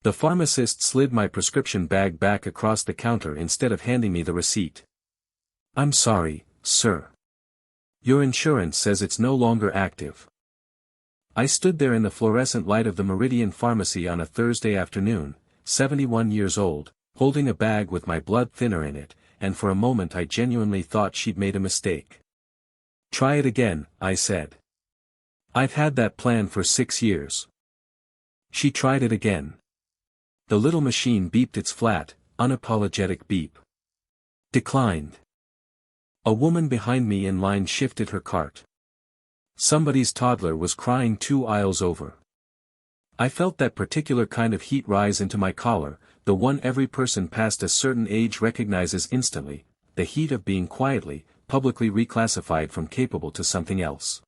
The pharmacist slid my prescription bag back across the counter instead of handing me the receipt. "I'm sorry, sir. Your insurance says it's no longer active." I stood there in the fluorescent light of the Meridian Pharmacy on a Thursday afternoon, 71 years old, holding a bag with my blood thinner in it, and for a moment I genuinely thought she'd made a mistake. "Try it again," I said. "I've had that plan for 6 years." She tried it again. The little machine beeped its flat, unapologetic beep. "Declined." A woman behind me in line shifted her cart. Somebody's toddler was crying 2 aisles over. I felt that particular kind of heat rise into my collar, the one every person past a certain age recognizes instantly, the heat of being quietly, publicly reclassified from capable to something else.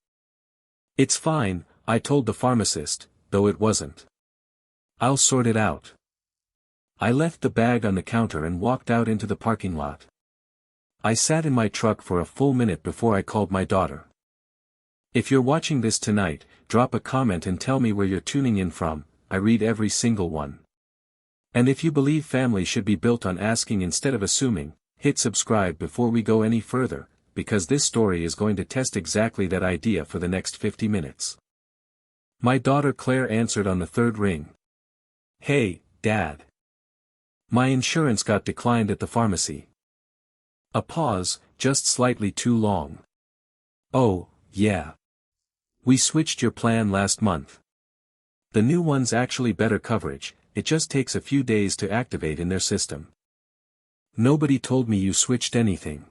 "It's fine," I told the pharmacist, though it wasn't. "I'll sort it out." I left the bag on the counter and walked out into the parking lot. I sat in my truck for a full minute before I called my daughter. If you're watching this tonight, drop a comment and tell me where you're tuning in from. I read every single one. And if you believe family should be built on asking instead of assuming, hit subscribe before we go any further, because this story is going to test exactly that idea for the next 50 minutes. My daughter Claire answered on the 3rd ring. "Hey, Dad. My insurance got declined at the pharmacy." A pause, just slightly too long. "Oh, yeah. We switched your plan last month. The new one's actually better coverage, it just takes a few days to activate in their system." "Nobody told me you switched anything."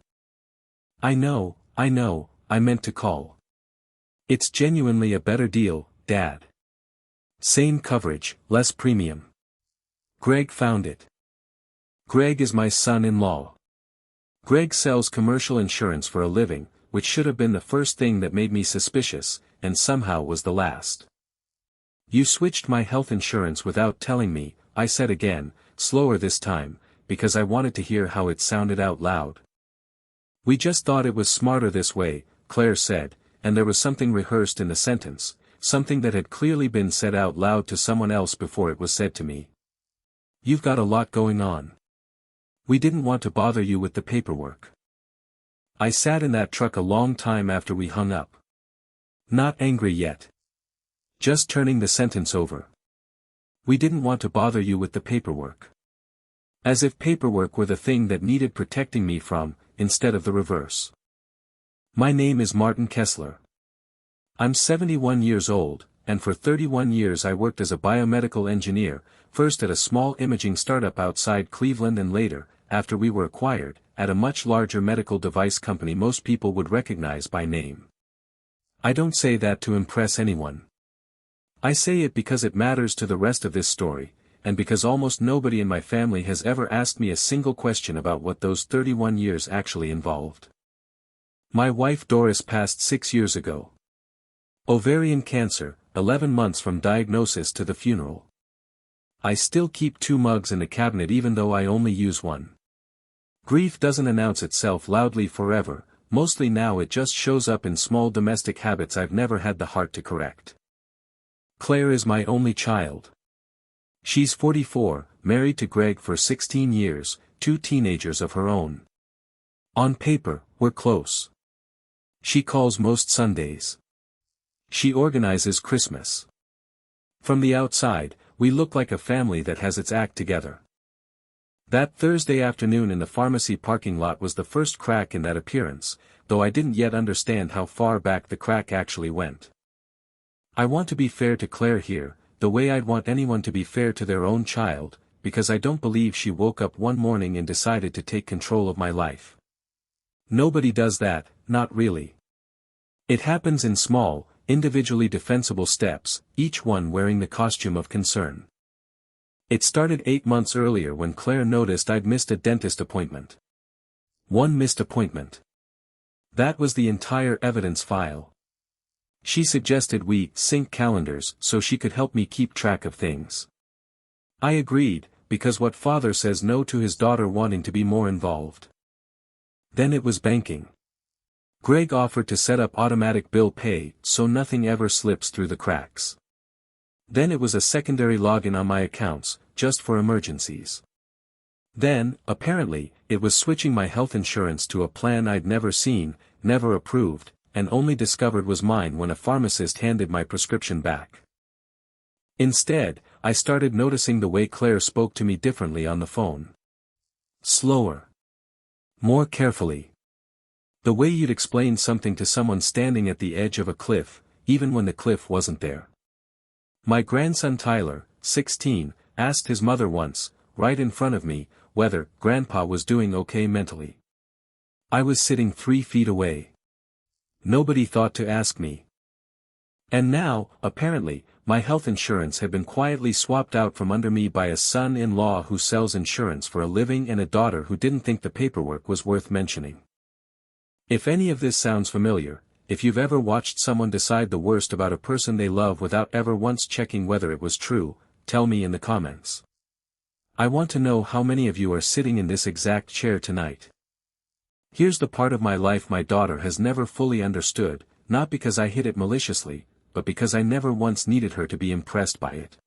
I know, I meant to call. It's genuinely a better deal, Dad. Same coverage, less premium. Greg found it. Greg is my son-in-law. Greg sells commercial insurance for a living, which should have been the first thing that made me suspicious, and somehow was the last. "You switched my health insurance without telling me," I said again, slower this time, because I wanted to hear how it sounded out loud. "We just thought it was smarter this way," Claire said, and there was something rehearsed in the sentence, something that had clearly been said out loud to someone else before it was said to me. "You've got a lot going on. We didn't want to bother you with the paperwork." I sat in that truck a long time after we hung up. Not angry yet. Just turning the sentence over. "We didn't want to bother you with the paperwork." As if paperwork were the thing that needed protecting me from, instead of the reverse. My name is Martin Kessler. I'm 71 years old, and for 31 years I worked as a biomedical engineer, first at a small imaging startup outside Cleveland and later, after we were acquired, at a much larger medical device company most people would recognize by name. I don't say that to impress anyone. I say it because it matters to the rest of this story, and because almost nobody in my family has ever asked me a single question about what those 31 years actually involved. My wife Doris passed 6 years ago. Ovarian cancer, 11 months from diagnosis to the funeral. I still keep 2 mugs in the cabinet even though I only use one. Grief doesn't announce itself loudly forever, mostly now it just shows up in small domestic habits I've never had the heart to correct. Claire is my only child. She's 44, married to Greg for 16 years, 2 teenagers of her own. On paper, we're close. She calls most Sundays. She organizes Christmas. From the outside, we look like a family that has its act together. That Thursday afternoon in the pharmacy parking lot was the first crack in that appearance, though I didn't yet understand how far back the crack actually went. I want to be fair to Claire here, the way I'd want anyone to be fair to their own child, because I don't believe she woke up one morning and decided to take control of my life. Nobody does that, not really. It happens in small, individually defensible steps, each one wearing the costume of concern. It started 8 months earlier when Claire noticed I'd missed a dentist appointment. One missed appointment. That was the entire evidence file. She suggested we sync calendars so she could help me keep track of things. I agreed, because what father says no to his daughter wanting to be more involved? Then it was banking. Greg offered to set up automatic bill pay so nothing ever slips through the cracks. Then it was a secondary login on my accounts, just for emergencies. Then, apparently, it was switching my health insurance to a plan I'd never seen, never approved, and only discovered was mine when a pharmacist handed my prescription back. Instead, I started noticing the way Claire spoke to me differently on the phone. Slower. More carefully. The way you'd explain something to someone standing at the edge of a cliff, even when the cliff wasn't there. My grandson Tyler, 16, asked his mother once, right in front of me, whether Grandpa was doing okay mentally. I was sitting 3 feet away. Nobody thought to ask me. And now, apparently, my health insurance had been quietly swapped out from under me by a son-in-law who sells insurance for a living and a daughter who didn't think the paperwork was worth mentioning. If any of this sounds familiar, if you've ever watched someone decide the worst about a person they love without ever once checking whether it was true, tell me in the comments. I want to know how many of you are sitting in this exact chair tonight. Here's the part of my life my daughter has never fully understood, not because I hid it maliciously, but because I never once needed her to be impressed by it.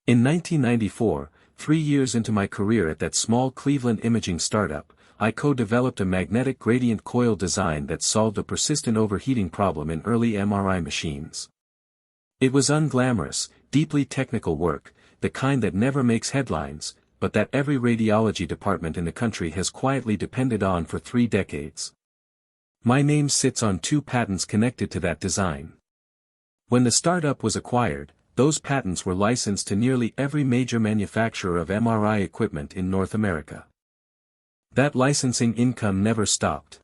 In 1994, 3 years into my career at that small Cleveland imaging startup, I co-developed a magnetic gradient coil design that solved a persistent overheating problem in early MRI machines. It was unglamorous, deeply technical work, the kind that never makes headlines, but that every radiology department in the country has quietly depended on for 3 decades. My name sits on 2 patents connected to that design. When the startup was acquired, those patents were licensed to nearly every major manufacturer of MRI equipment in North America. That licensing income never stopped.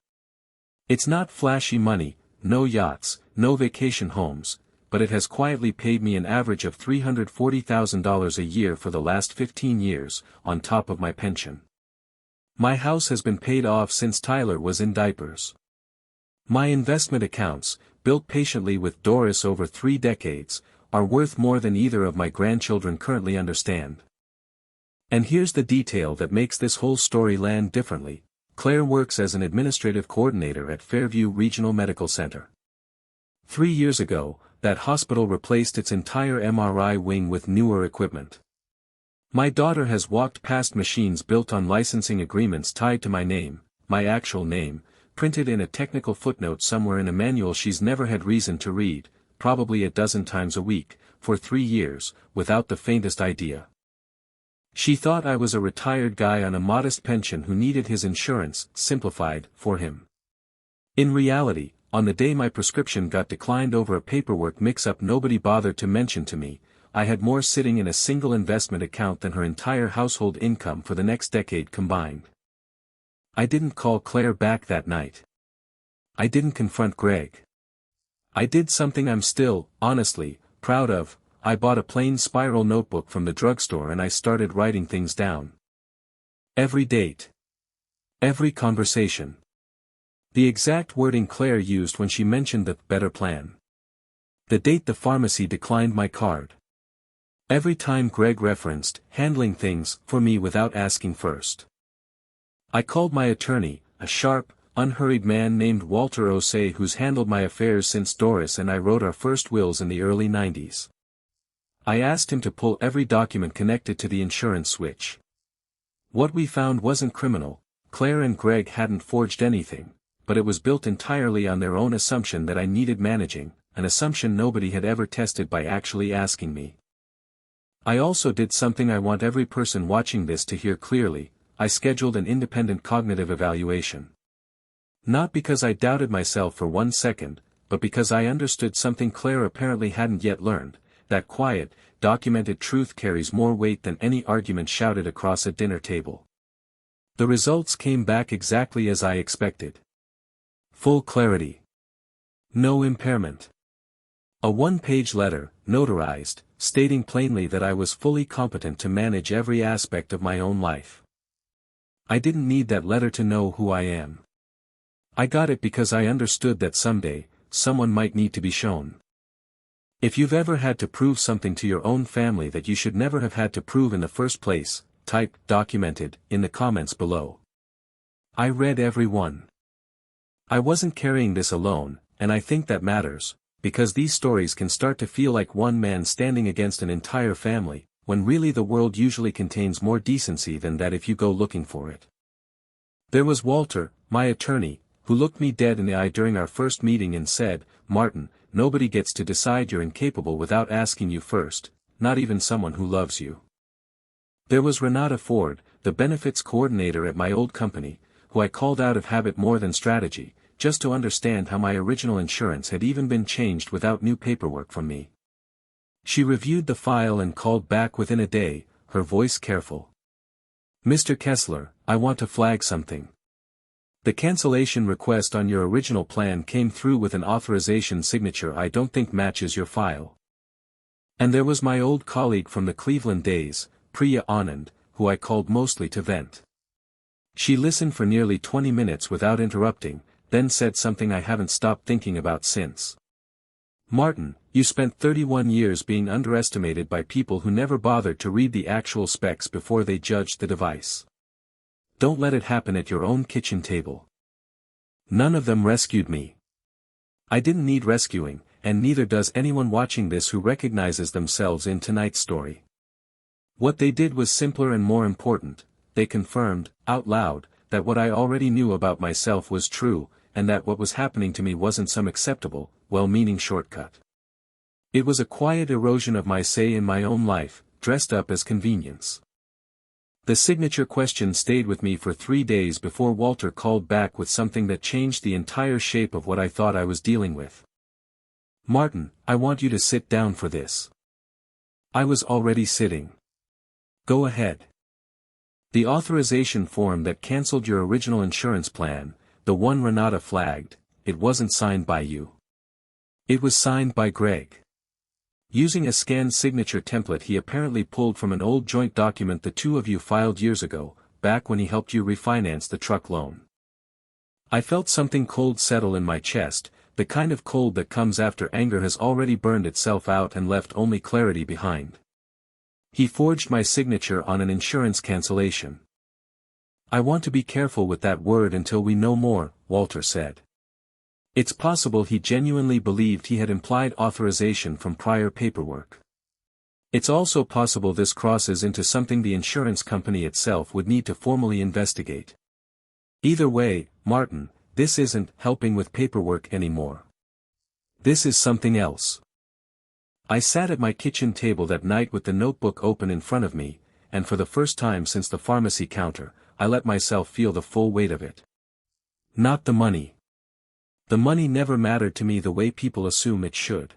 It's not flashy money, no yachts, no vacation homes, but it has quietly paid me an average of $340,000 a year for the last 15 years, on top of my pension. My house has been paid off since Tyler was in diapers. My investment accounts, built patiently with Doris over 3 decades, are worth more than either of my grandchildren currently understand. And here's the detail that makes this whole story land differently. Claire works as an administrative coordinator at Fairview Regional Medical Center. 3 years ago, that hospital replaced its entire MRI wing with newer equipment. My daughter has walked past machines built on licensing agreements tied to my name, my actual name, printed in a technical footnote somewhere in a manual she's never had reason to read, probably a dozen times a week, for 3 years, without the faintest idea. She thought I was a retired guy on a modest pension who needed his insurance simplified for him. In reality, on the day my prescription got declined over a paperwork mix-up nobody bothered to mention to me, I had more sitting in a single investment account than her entire household income for the next decade combined. I didn't call Claire back that night. I didn't confront Greg. I did something I'm still, honestly, proud of. I bought a plain spiral notebook from the drugstore and I started writing things down. Every date. Every conversation. The exact wording Claire used when she mentioned the better plan. The date the pharmacy declined my card. Every time Greg referenced handling things for me without asking first. I called my attorney, a sharp, unhurried man named Walter Osei who's handled my affairs since Doris and I wrote our first wills in the early 90s. I asked him to pull every document connected to the insurance switch. What we found wasn't criminal, Claire and Greg hadn't forged anything, but it was built entirely on their own assumption that I needed managing, an assumption nobody had ever tested by actually asking me. I also did something I want every person watching this to hear clearly. I scheduled an independent cognitive evaluation. Not because I doubted myself for 1 second, but because I understood something Claire apparently hadn't yet learned, that quiet, documented truth carries more weight than any argument shouted across a dinner table. The results came back exactly as I expected. Full clarity. No impairment. A 1-page letter, notarized, stating plainly that I was fully competent to manage every aspect of my own life. I didn't need that letter to know who I am. I got it because I understood that someday, someone might need to be shown. If you've ever had to prove something to your own family that you should never have had to prove in the first place, type "documented" in the comments below. I read every one. I wasn't carrying this alone, and I think that matters, because these stories can start to feel like one man standing against an entire family, when really the world usually contains more decency than that if you go looking for it. There was Walter, my attorney, who looked me dead in the eye during our first meeting and said, "Martin, nobody gets to decide you're incapable without asking you first, not even someone who loves you." There was Renata Ford, the benefits coordinator at my old company, who I called out of habit more than strategy, just to understand how my original insurance had even been changed without new paperwork from me. She reviewed the file and called back within a day, her voice careful. "Mr. Kessler, I want to flag something. The cancellation request on your original plan came through with an authorization signature I don't think matches your file." And there was my old colleague from the Cleveland days, Priya Anand, who I called mostly to vent. She listened for nearly 20 minutes without interrupting, then said something I haven't stopped thinking about since. "Martin, you spent 31 years being underestimated by people who never bothered to read the actual specs before they judged the device. Don't let it happen at your own kitchen table. None of them rescued me. I didn't need rescuing, and neither does anyone watching this who recognizes themselves in tonight's story. What they did was simpler and more important. They confirmed, out loud, that what I already knew about myself was true, and that what was happening to me wasn't some acceptable, well-meaning shortcut. It was a quiet erosion of my say in my own life, dressed up as convenience." The signature question stayed with me for 3 days before Walter called back with something that changed the entire shape of what I thought I was dealing with. "Martin, I want you to sit down for this." I was already sitting. "Go ahead." The authorization form that cancelled your original insurance plan, the one Renata flagged, it wasn't signed by you. It was signed by Greg. Using a scanned signature template he apparently pulled from an old joint document the two of you filed years ago, back when he helped you refinance the truck loan. I felt something cold settle in my chest, the kind of cold that comes after anger has already burned itself out and left only clarity behind. He forged my signature on an insurance cancellation. "I want to be careful with that word until we know more," Walter said. It's possible he genuinely believed he had implied authorization from prior paperwork. It's also possible this crosses into something the insurance company itself would need to formally investigate. Either way, Martin, this isn't helping with paperwork anymore. This is something else. I sat at my kitchen table that night with the notebook open in front of me, and for the first time since the pharmacy counter, I let myself feel the full weight of it. Not the money. The money never mattered to me the way people assume it should.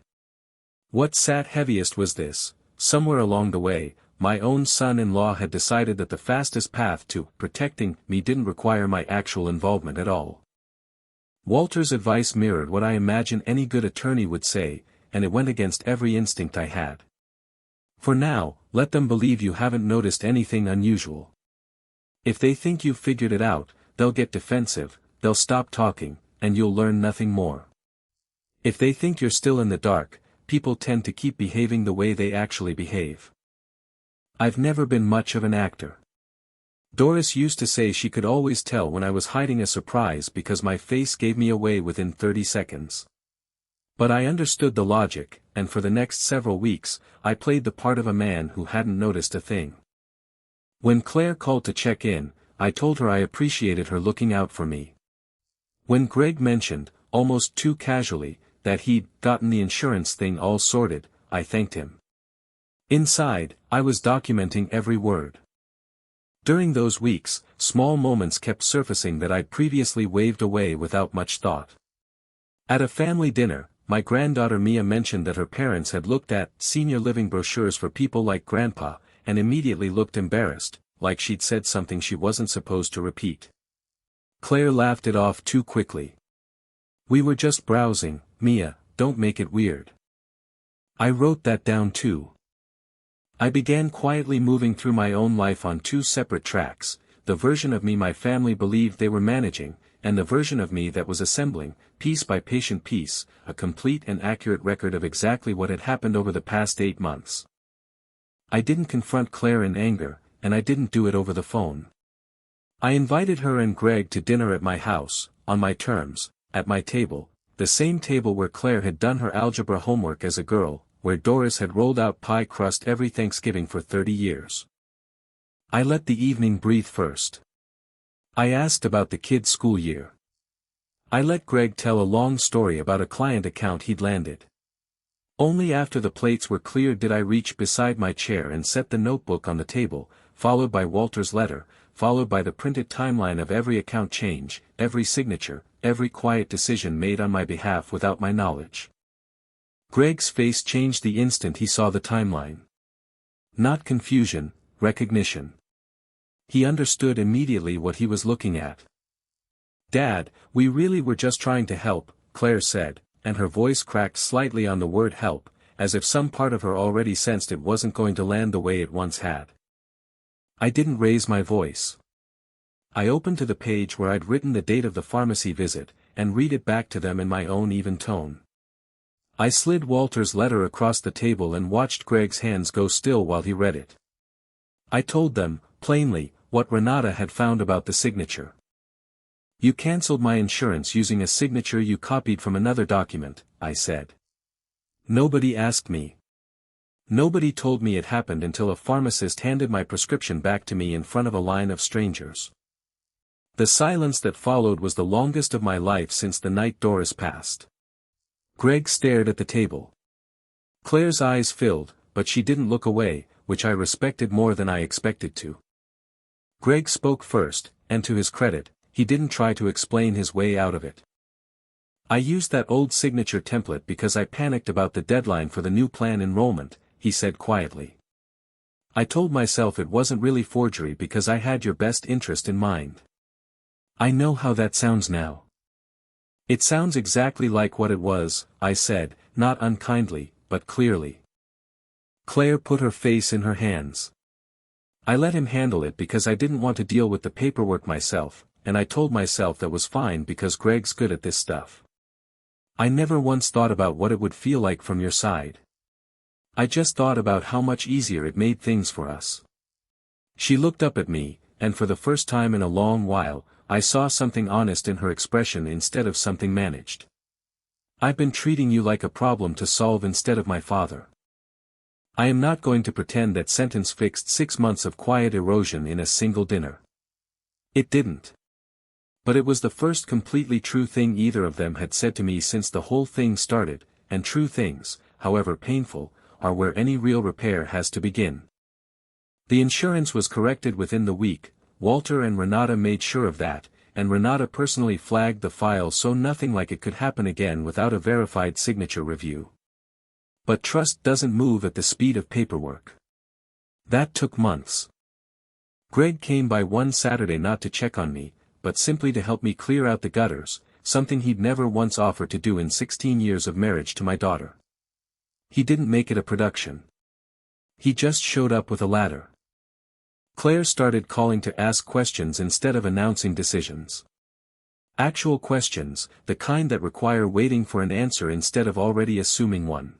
What sat heaviest was this: somewhere along the way, my own son-in-law had decided that the fastest path to protecting me didn't require my actual involvement at all. Walter's advice mirrored what I imagine any good attorney would say, and it went against every instinct I had. For now, let them believe you haven't noticed anything unusual. If they think you've figured it out, they'll get defensive, they'll stop talking, and you'll learn nothing more. If they think you're still in the dark, people tend to keep behaving the way they actually behave. I've never been much of an actor. Doris used to say she could always tell when I was hiding a surprise because my face gave me away within 30 seconds. But I understood the logic, and for the next several weeks, I played the part of a man who hadn't noticed a thing. When Claire called to check in, I told her I appreciated her looking out for me. When Greg mentioned, almost too casually, that he'd gotten the insurance thing all sorted, I thanked him. Inside, I was documenting every word. During those weeks, small moments kept surfacing that I'd previously waved away without much thought. At a family dinner, my granddaughter Mia mentioned that her parents had looked at senior living brochures for people like Grandpa, and immediately looked embarrassed, like she'd said something she wasn't supposed to repeat. Claire laughed it off too quickly. "We were just browsing, Mia, don't make it weird." I wrote that down too. I began quietly moving through my own life on two separate tracks, the version of me my family believed they were managing, and the version of me that was assembling, piece by patient piece, a complete and accurate record of exactly what had happened over the past 8 months. I didn't confront Claire in anger, and I didn't do it over the phone. I invited her and Greg to dinner at my house, on my terms, at my table, the same table where Claire had done her algebra homework as a girl, where Doris had rolled out pie crust every Thanksgiving for 30 years. I let the evening breathe first. I asked about the kids' school year. I let Greg tell a long story about a client account he'd landed. Only after the plates were cleared did I reach beside my chair and set the notebook on the table, followed by Walter's letter, followed by the printed timeline of every account change, every signature, every quiet decision made on my behalf without my knowledge. Greg's face changed the instant he saw the timeline. Not confusion, recognition. He understood immediately what he was looking at. "Dad, we really were just trying to help," Claire said, and her voice cracked slightly on the word help, as if some part of her already sensed it wasn't going to land the way it once had. I didn't raise my voice. I opened to the page where I'd written the date of the pharmacy visit, and read it back to them in my own even tone. I slid Walter's letter across the table and watched Greg's hands go still while he read it. I told them, plainly, what Renata had found about the signature. "You cancelled my insurance using a signature you copied from another document," I said. "Nobody asked me. Nobody told me it happened until a pharmacist handed my prescription back to me in front of a line of strangers." The silence that followed was the longest of my life since the night Doris passed. Greg stared at the table. Claire's eyes filled, but she didn't look away, which I respected more than I expected to. Greg spoke first, and to his credit, he didn't try to explain his way out of it. "I used that old signature template because I panicked about the deadline for the new plan enrollment," he said quietly. "I told myself it wasn't really forgery because I had your best interest in mind. I know how that sounds now." "It sounds exactly like what it was," I said, not unkindly, but clearly. Claire put her face in her hands. "I let him handle it because I didn't want to deal with the paperwork myself, and I told myself that was fine because Greg's good at this stuff. I never once thought about what it would feel like from your side. I just thought about how much easier it made things for us." She looked up at me, and for the first time in a long while, I saw something honest in her expression instead of something managed. "I've been treating you like a problem to solve instead of my father. I am not going to pretend that sentence fixed 6 months of quiet erosion in a single dinner. It didn't. But it was the first completely true thing either of them had said to me since the whole thing started, and true things, however painful, are where any real repair has to begin." The insurance was corrected within the week. Walter and Renata made sure of that, and Renata personally flagged the file so nothing like it could happen again without a verified signature review. But trust doesn't move at the speed of paperwork. That took months. Greg came by one Saturday not to check on me, but simply to help me clear out the gutters, something he'd never once offered to do in 16 years of marriage to my daughter. He didn't make it a production. He just showed up with a ladder. Claire started calling to ask questions instead of announcing decisions. Actual questions, the kind that require waiting for an answer instead of already assuming one.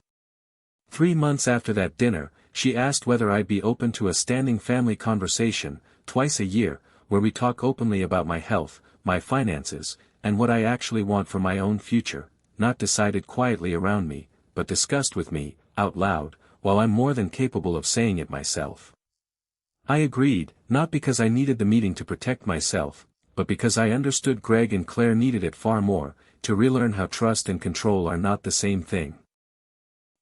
3 months after that dinner, she asked whether I'd be open to a standing family conversation, twice a year, where we talk openly about my health, my finances, and what I actually want for my own future, not decided quietly around me, but discussed with me, out loud, while I'm more than capable of saying it myself. I agreed, not because I needed the meeting to protect myself, but because I understood Greg and Claire needed it far more, to relearn how trust and control are not the same thing.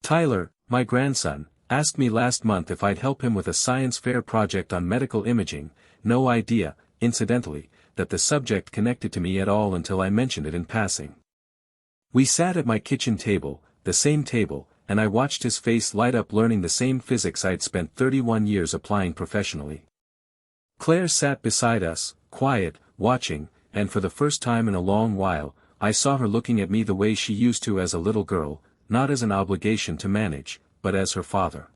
Tyler, my grandson, asked me last month if I'd help him with a science fair project on medical imaging, no idea, incidentally, that the subject connected to me at all until I mentioned it in passing. We sat at my kitchen table, the same table, and I watched his face light up learning the same physics I'd spent 31 years applying professionally. Claire sat beside us, quiet, watching, and for the first time in a long while, I saw her looking at me the way she used to as a little girl, not as an obligation to manage, but as her father.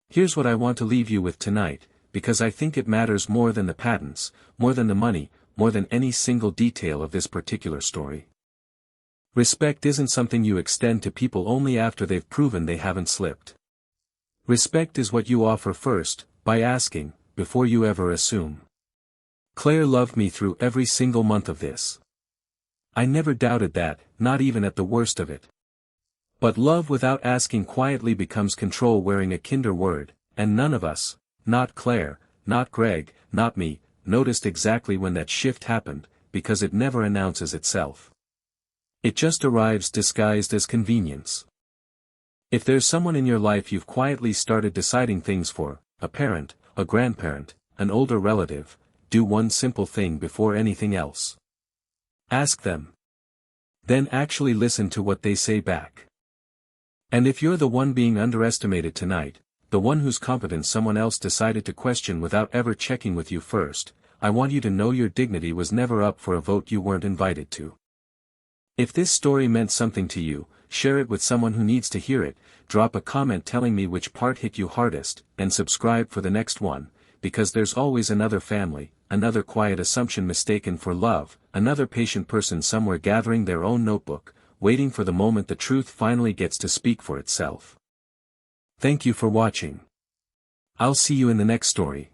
Here's what I want to leave you with tonight, because I think it matters more than the patents, more than the money, more than any single detail of this particular story. Respect isn't something you extend to people only after they've proven they haven't slipped. Respect is what you offer first, by asking, before you ever assume. Claire loved me through every single month of this. I never doubted that, not even at the worst of it. But love without asking quietly becomes control wearing a kinder word, and none of us, not Claire, not Greg, not me, noticed exactly when that shift happened, because it never announces itself. It just arrives disguised as convenience. If there's someone in your life you've quietly started deciding things for, a parent, a grandparent, an older relative, do one simple thing before anything else. Ask them. Then actually listen to what they say back. And if you're the one being underestimated tonight, the one whose competence someone else decided to question without ever checking with you first, I want you to know your dignity was never up for a vote you weren't invited to. If this story meant something to you, share it with someone who needs to hear it, drop a comment telling me which part hit you hardest, and subscribe for the next one, because there's always another family, another quiet assumption mistaken for love, another patient person somewhere gathering their own notebook, waiting for the moment the truth finally gets to speak for itself. Thank you for watching. I'll see you in the next story.